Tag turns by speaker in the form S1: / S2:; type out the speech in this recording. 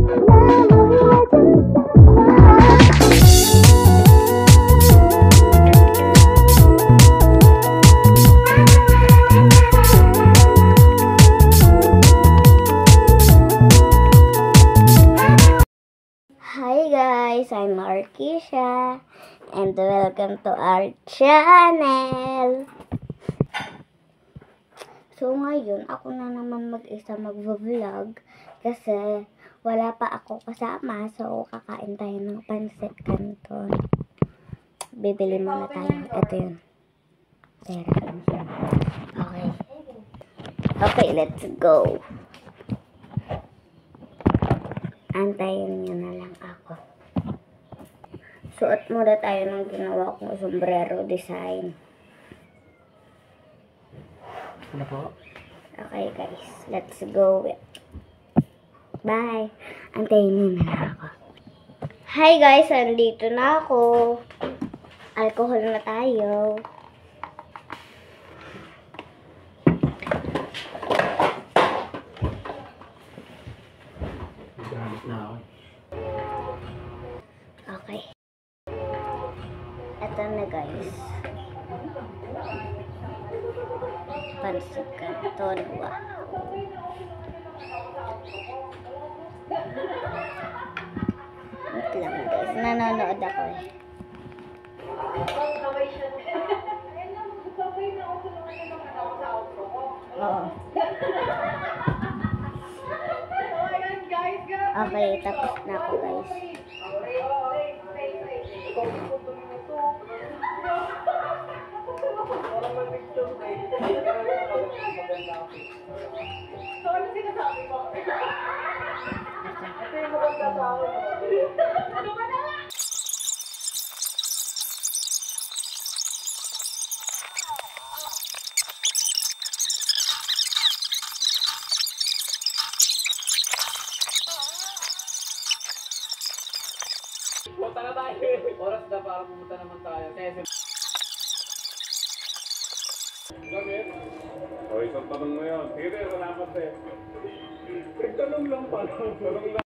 S1: Hi guys, I'm Arkisha and welcome to our channel. So ngayon, ako na naman mag-isa mag-vlog kasi wala pa ako kasama. So kakain tayo ng pancit canton. Bibili muna tayo. Ito yun. Pera. Okay. Okay, let's go. Antayin nyo na lang ako. Suot muna tayo ng ginawa kong sombrero design.
S2: Ano po?
S1: Okay guys, let's go. Bye. Antayin nyo na lang ako. Hi guys, andito na ako. Alcohol na tayo. Okay. Ito na guys. Pancit canton. Wow. Wait lang guys. Nanonood ako eh. Oo. Okay, tapos na ako guys.
S2: Punta na tayo. Oras na para pumunta naman tayo.
S3: Bakit? O, isang tanong na yun. Sige, salamat eh. Tanong lang pala. Tanong lang.